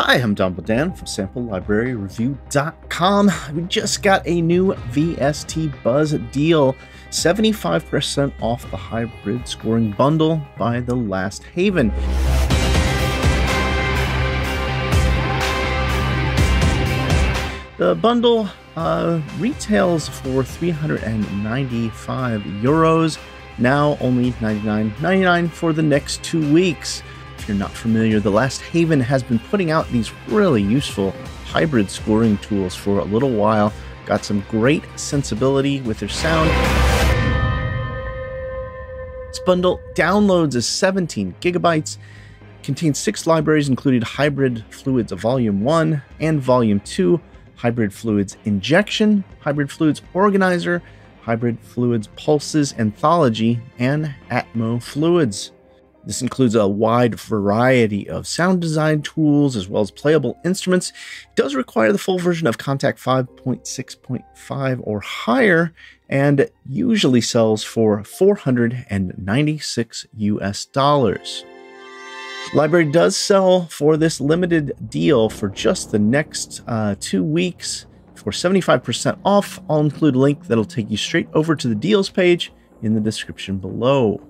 Hi, I'm Dan from SampleLibraryReview.com. We just got a new VST Buzz deal, 75% off the hybrid scoring bundle by TheLastHaven. The bundle retails for €395, now only $99.99 for the next 2 weeks. If you're not familiar, TheLastHaven has been putting out these really useful hybrid scoring tools for a little while. Got some great sensibility with their sound. This bundle downloads as 17 gigabytes, contains 6 libraries, including Hybrid Fluids Volume 1 and Volume 2, Hybrid Fluids Injection, Hybrid Fluids Organizer, Hybrid Fluids Pulses Anthology, and Atmo Fluids. This includes a wide variety of sound design tools as well as playable instruments. It does require the full version of Kontakt 5.6.5 or higher, and usually sells for $496. Library does sell for this limited deal for just the next 2 weeks for 75% off. I'll include a link that'll take you straight over to the deals page in the description below.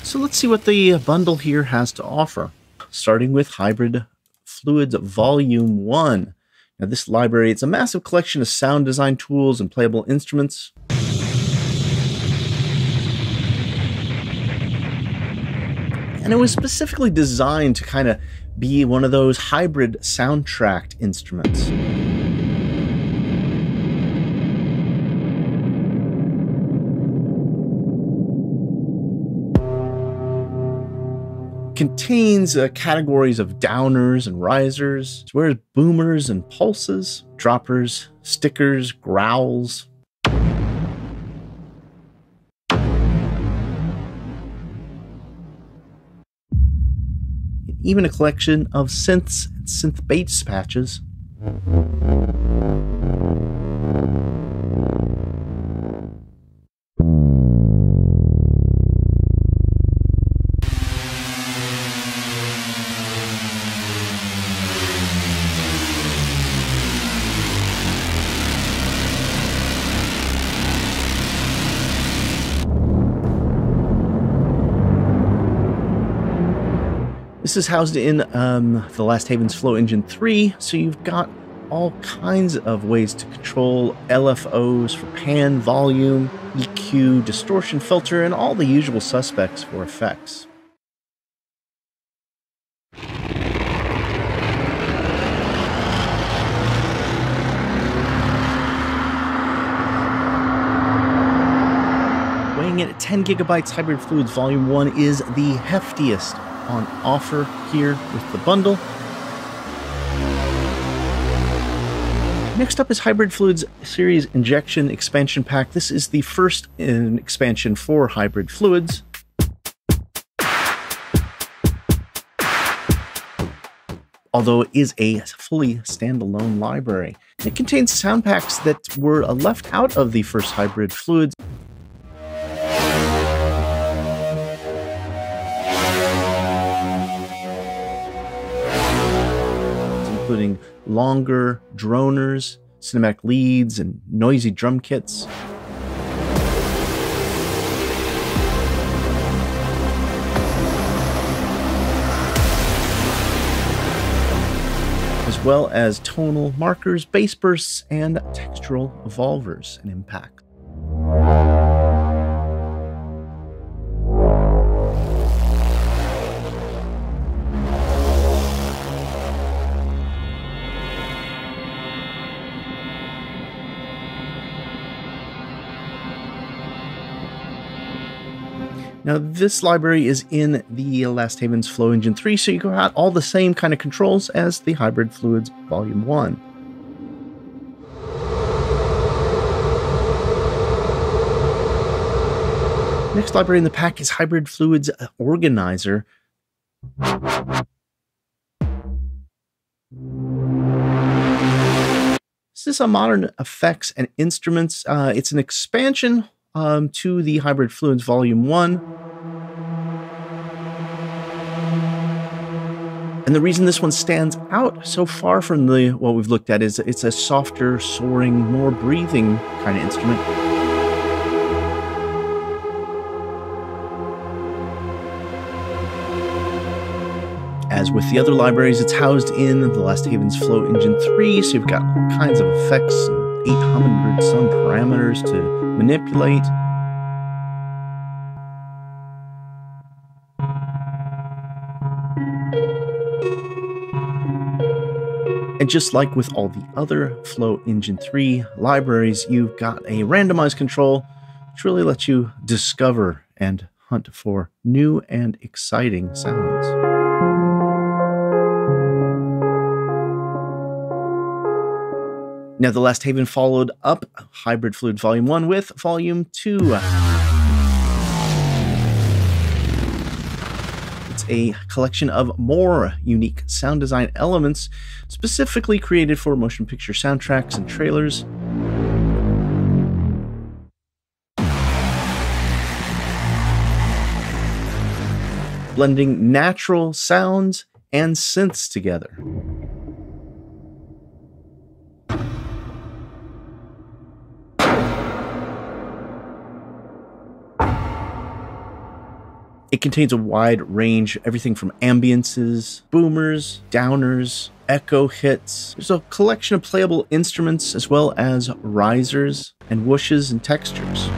So let's see what the bundle here has to offer, starting with Hybrid Fluids Volume 1. Now this library, it's a massive collection of sound design tools and playable instruments. And it was specifically designed to kind of be one of those hybrid soundtrack instruments. Contains categories of downers and risers, as well as boomers and pulses, droppers, stickers, growls. Even a collection of synths and synth bass patches. This is housed in TheLastHaven's Flow Engine 3, so you've got all kinds of ways to control LFOs for pan, volume, EQ, distortion filter, and all the usual suspects for effects. Weighing in at 10 gigabytes, Hybrid Fluids Volume 1 is the heftiest on offer here with the bundle. Next up is Hybrid Fluids Series Injection Expansion Pack. This is the first expansion for Hybrid Fluids. Although it is a fully standalone library. It contains sound packs that were left out of the first Hybrid Fluids. Including longer droners, cinematic leads, and noisy drum kits. As well as tonal markers, bass bursts, and textural evolvers and impact. Now, this library is in the TheLastHaven's Flow Engine 3, so you got all the same kind of controls as the Hybrid Fluids Volume 1. Next library in the pack is Hybrid Fluids Organizer. This is a modern effects and instruments. It's an expansion to the Hybrid Fluids Volume 1. And the reason this one stands out so far from what we've looked at is it's a softer, soaring, more breathing kind of instrument. As with the other libraries, it's housed in TheLastHaven's Flow Engine 3, so you've got all kinds of effects and 800 some parameters to manipulate. And just like with all the other Flow Engine 3 libraries, you've got a randomized control, which really lets you discover and hunt for new and exciting sounds. Now, TheLastHaven followed up Hybrid Fluid Volume 1 with Volume 2. A collection of more unique sound design elements specifically created for motion picture soundtracks and trailers. Blending natural sounds and synths together. It contains a wide range, everything from ambiances, boomers, downers, echo hits. There's a collection of playable instruments as well as risers and whooshes and textures.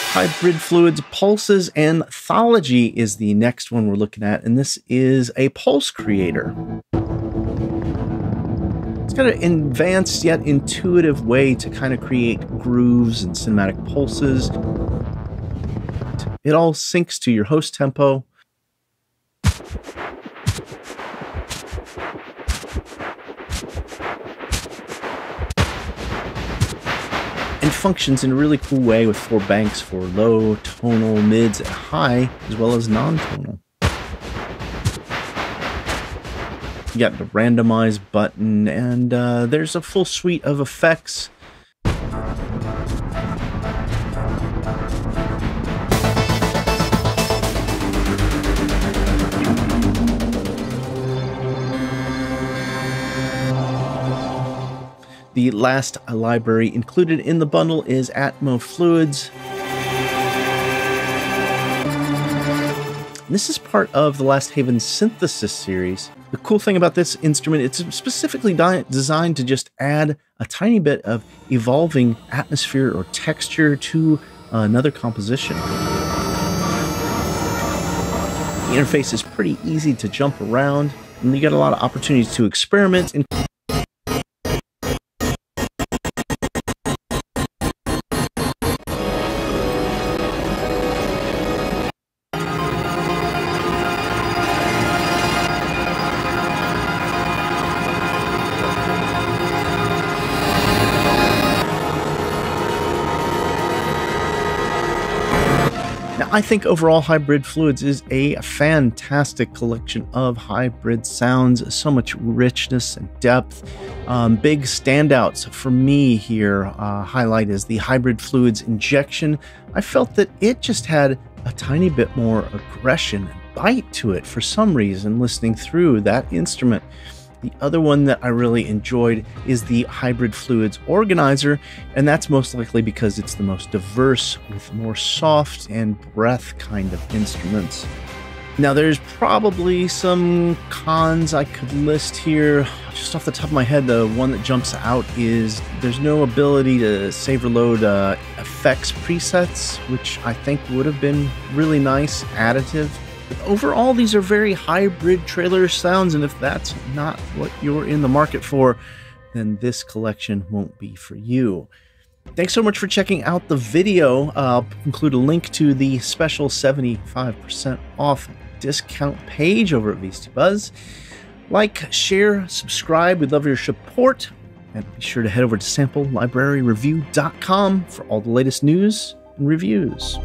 Hybrid Fluids, Pulses, Anthology is the next one we're looking at, and this is a pulse creator. It's got an advanced yet intuitive way to kind of create grooves and cinematic pulses. It all syncs to your host tempo. And functions in a really cool way with 4 banks for low, tonal, mids, and high, as well as non-tonal. You got the randomize button, and there's a full suite of effects. The last library included in the bundle is Atmo Fluids. This is part of TheLastHaven Synthesis series. The cool thing about this instrument, it's specifically designed to just add a tiny bit of evolving atmosphere or texture to another composition. The interface is pretty easy to jump around, and you get a lot of opportunities to experiment and I think overall Hybrid Fluids is a fantastic collection of hybrid sounds, so much richness and depth. Big standouts for me here, highlight is the Hybrid Fluids Injection. I felt that it just had a tiny bit more aggression and bite to it for some reason listening through that instrument. The other one that I really enjoyed is the Hybrid Fluids Organizer, and that's most likely because it's the most diverse with more soft and breath kind of instruments. Now there's probably some cons I could list here. Just off the top of my head, the one that jumps out is there's no ability to save or load effects presets, which I think would have been really nice, additive. But overall, these are very hybrid trailer sounds, and if that's not what you're in the market for, then this collection won't be for you. Thanks so much for checking out the video. I'll include a link to the special 75% off discount page over at VST Buzz. Like, share, subscribe. We'd love your support. And be sure to head over to samplelibraryreview.com for all the latest news and reviews.